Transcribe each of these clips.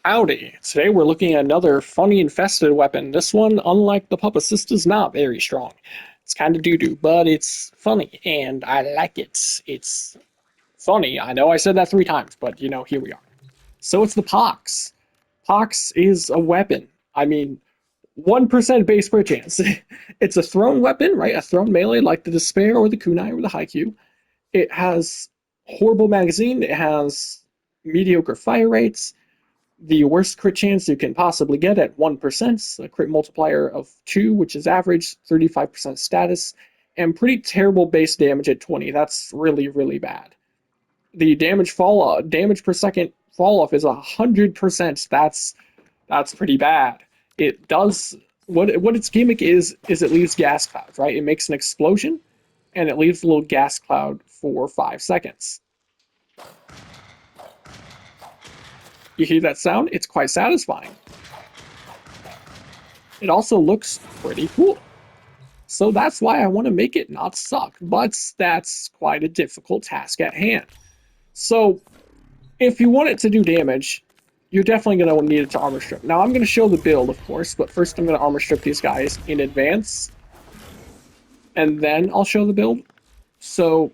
Howdy! Today we're looking at another funny infested weapon. This one, unlike the Pup Assist, is not very strong. It's kind of doo-doo, but it's funny, and I like it. It's funny. I know I said that 3 times, but here we are. So it's the Pox. Pox is a weapon. I mean, 1% base per chance. It's a thrown weapon, right? A thrown melee like the Despair or the Kunai or the Haikyuu. It has horrible magazine. It has mediocre fire rates, the worst crit chance you can possibly get at 1%, a crit multiplier of 2, which is average, 35% status, and pretty terrible base damage at 20. That's really, really bad. The damage per second fall off is 100%. That's pretty bad. It does what its gimmick is it leaves gas clouds, right? It makes an explosion and it leaves a little gas cloud for 5 seconds. You hear that sound? It's quite satisfying. It also looks pretty cool. So that's why I want to make it not suck, but that's quite a difficult task at hand. So if you want it to do damage, you're definitely going to need it to armor strip. Now I'm going to show the build, of course, but first I'm going to armor strip these guys in advance, and then I'll show the build. So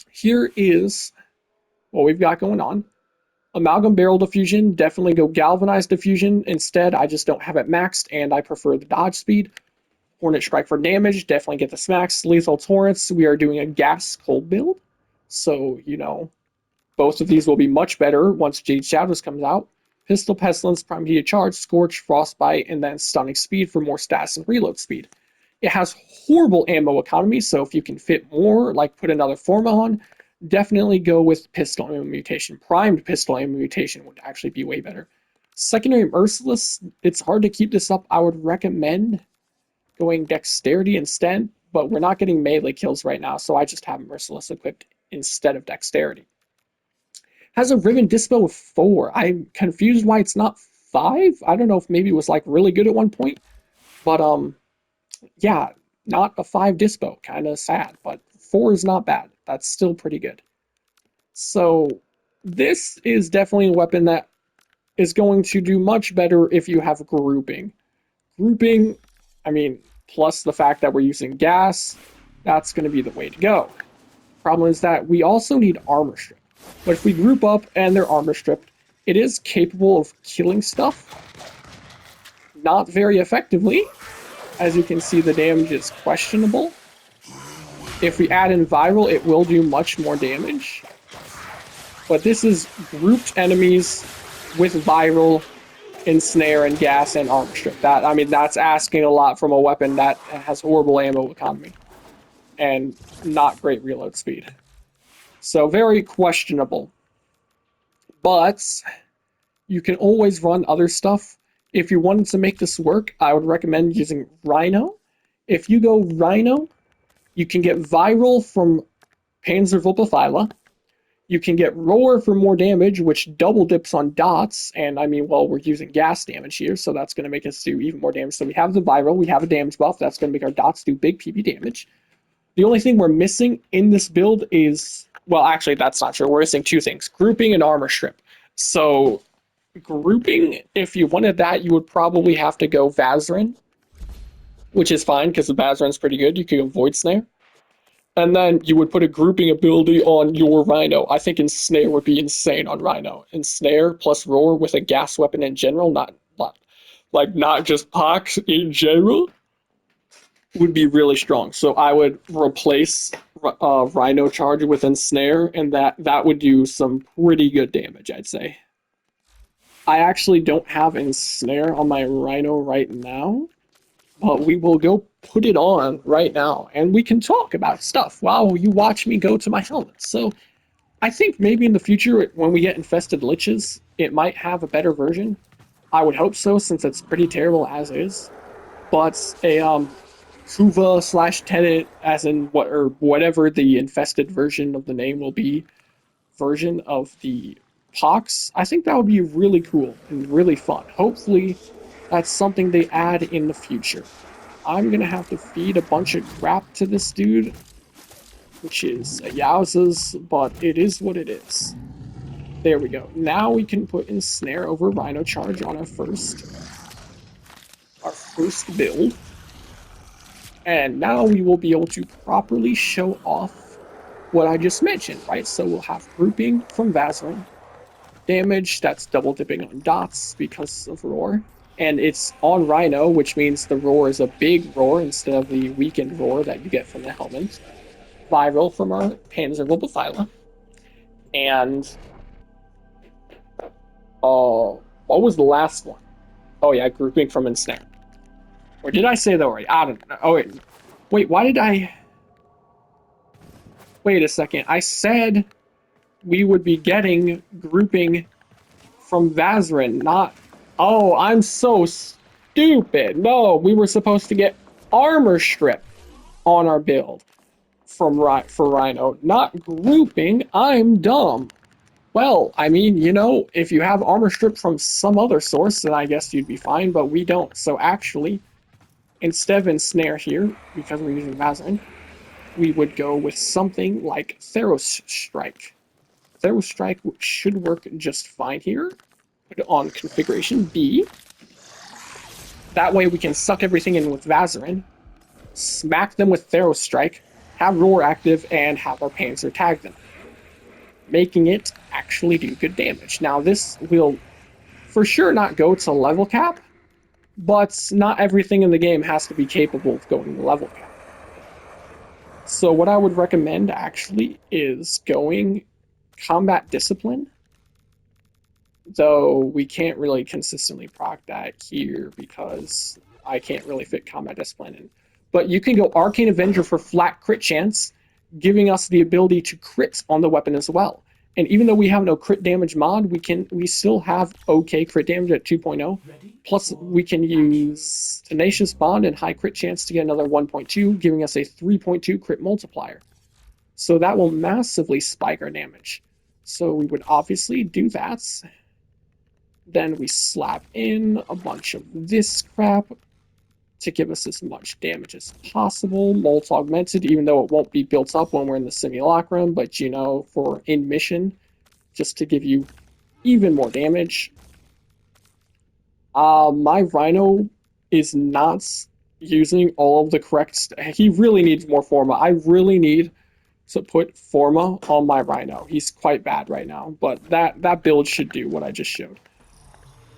here is what we've got going on. Amalgam Barrel Diffusion, definitely go Galvanized Diffusion instead. I just don't have it maxed, and I prefer the dodge speed. Hornet Strike for damage, definitely get this max. Lethal Torrents, we are doing a gas cold build. So, both of these will be much better once Jade Shadows comes out. Pistol Pestilence, Prime Heated Charge, Scorch, Frostbite, and then Stunning Speed for more stats and reload speed. It has horrible ammo economy, so if you can fit more, like put another Forma on, definitely go with Pistol Ammo Mutation. Primed Pistol Ammo Mutation would actually be way better. Secondary Merciless, it's hard to keep this up. I would recommend going Dexterity instead, but we're not getting melee kills right now, so I just have Merciless equipped instead of Dexterity. Has a Ribbon Dispo of 4. I'm confused why it's not 5. I don't know if maybe it was like really good at one point, but yeah, not a 5 Dispo. Kind of sad, but 4 is not bad. That's still pretty good. So this is definitely a weapon that is going to do much better if you have grouping. Grouping, I mean, plus the fact that we're using gas, that's going to be the way to go. Problem is that we also need armor strip. But if we group up and they're armor stripped, it is capable of killing stuff. Not very effectively. As you can see, the damage is questionable. If we add in viral, it will do much more damage. But this is grouped enemies with viral, ensnare, and gas and armor strip. That's asking a lot from a weapon that has horrible ammo economy and not great reload speed. So very questionable. But you can always run other stuff. If you wanted to make this work, I would recommend using Rhino. If you go Rhino, you can get viral from Panzerwolfethyla. You can get roar for more damage, which double dips on dots. And we're using gas damage here, so that's going to make us do even more damage. So we have the viral, we have a damage buff. That's going to make our dots do big PP damage. The only thing we're missing in this build is, well, actually, that's not true. We're missing 2 things, grouping and armor strip. So grouping, if you wanted that, you would probably have to go Vazarin, which is fine because the Vazarin's pretty good. You could go Void Snare. And then you would put a grouping ability on your Rhino. I think Ensnare would be insane on Rhino. Ensnare plus Roar with a gas weapon in general, not just Pox in general, would be really strong. So I would replace Rhino Charge with Ensnare, and that would do some pretty good damage, I'd say. I actually don't have Ensnare on my Rhino right now, but we will go put it on right now, and we can talk about stuff while you watch me go to my helmet. So I think maybe in the future, when we get infested liches, it might have a better version. I would hope so, since it's pretty terrible as is. But a Kuva / Tenet, as in whatever the infested version of the name will be, version of the Pox, I think that would be really cool and really fun. Hopefully, that's something they add in the future. I'm gonna have to feed a bunch of crap to this dude, which is a yowzas, but it is what it is. There we go. Now we can put Ensnare over Rhino Charge on our first build. And now we will be able to properly show off what I just mentioned, right? So we'll have grouping from Vazarin, damage that's double dipping on dots because of roar, and it's on Rhino, which means the roar is a big roar instead of the weakened roar that you get from the helmet. Viral from our Panzer Lobothyla. And what was the last one? Oh yeah, grouping from Ensnare. Or did I say that already? I don't know. Oh wait, why did I? Wait a second. I said we would be getting grouping from Vazarin, not... Oh, I'm so stupid. No, we were supposed to get armor strip on our build for Rhino, not grouping. I'm dumb. Well, I mean, you know, if you have armor strip from some other source, then I guess you'd be fine, but we don't. So actually, instead of Ensnare here, because we're using Vazarin, we would go with something like Theros Strike. Theros Strike should work just fine here. Put it on configuration B. That way we can suck everything in with Vazarin, smack them with Theros Strike, have Roar active, and have our Panzer tag them, making it actually do good damage. Now this will for sure not go to level cap, but not everything in the game has to be capable of going to level cap. So what I would recommend actually is going Combat Discipline, though we can't really consistently proc that here because I can't really fit Combat Discipline in. But you can go Arcane Avenger for flat crit chance, giving us the ability to crit on the weapon as well. And even though we have no crit damage mod, we still have okay crit damage at 2.0. Plus, we can use Tenacious Bond and high crit chance to get another 1.2, giving us a 3.2 crit multiplier. So that will massively spike our damage. So we would obviously do that. Then we slap in a bunch of this crap to give us as much damage as possible. Molt Augmented, even though it won't be built up when we're in the Simulacrum, but you know, for in mission, just to give you even more damage. My Rhino is not using all of the correct... He really needs more Forma. I really need to put Forma on my Rhino. He's quite bad right now, but that build should do what I just showed.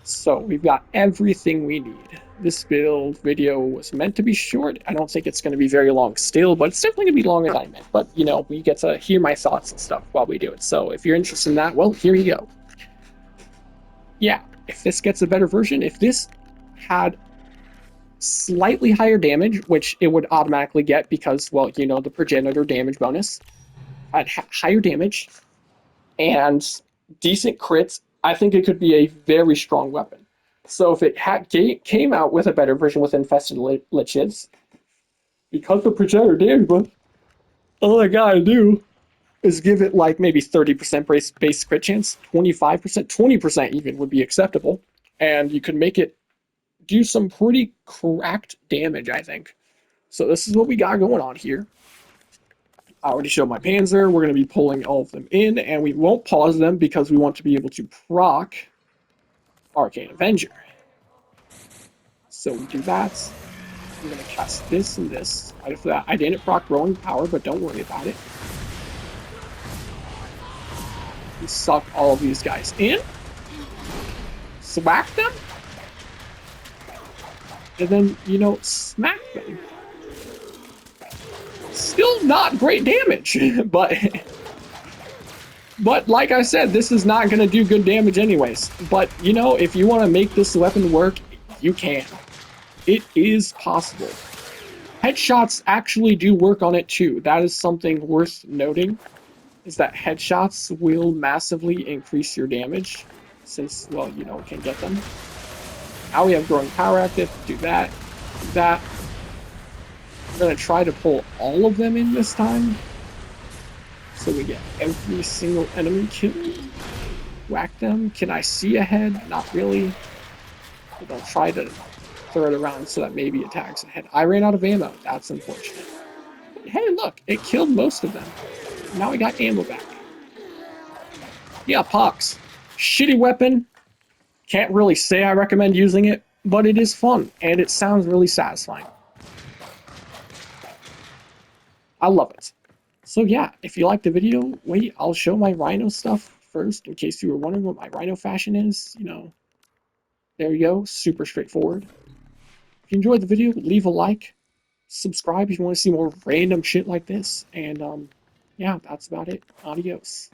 So we've got everything we need. This build video was meant to be short. I don't think it's going to be very long still, but it's definitely going to be longer than I meant. But, you know, we get to hear my thoughts and stuff while we do it. So if you're interested in that, well, here you go. Yeah, if this gets a better version, if this had slightly higher damage, which it would automatically get because, well, you know, the progenitor damage bonus, at higher damage and decent crits, I think it could be a very strong weapon. So if it came out with a better version with infested liches, because the progenitor damage bonus, all I gotta do is give it like maybe 30% base crit chance, 25%, 20% even would be acceptable, and you could make it do some pretty cracked damage, I think. So this is what we got going on here. I already showed my Panzer. We're going to be pulling all of them in, and we won't pause them because we want to be able to proc Arcane Avenger. So we do that. I'm going to cast this and this. After that, I didn't proc Growing Power, but don't worry about it. We suck all of these guys in. Smack them. And then, you know, smack them. Still not great damage, but like I said, this is not going to do good damage anyways. But, you know, if you want to make this weapon work, you can. It is possible. Headshots actually do work on it too. That is something worth noting, is that headshots will massively increase your damage since, well, you know, can get them. Now we have Growing Power active. Do that. Do that. I'm going to try to pull all of them in this time, so we get every single enemy killed. Whack them. Can I see ahead? Not really. But I'll try to throw it around so that maybe it tags ahead. I ran out of ammo. That's unfortunate. But hey, look. It killed most of them. Now I got ammo back. Yeah, Pox. Shitty weapon. Can't really say I recommend using it, but it is fun, and it sounds really satisfying. I love it. So yeah, if you like the video, wait, I'll show my rhino stuff first, in case you were wondering what my rhino fashion is. You know, there you go, super straightforward. If you enjoyed the video, leave a like, subscribe if you want to see more random shit like this, and yeah, that's about it. Adios.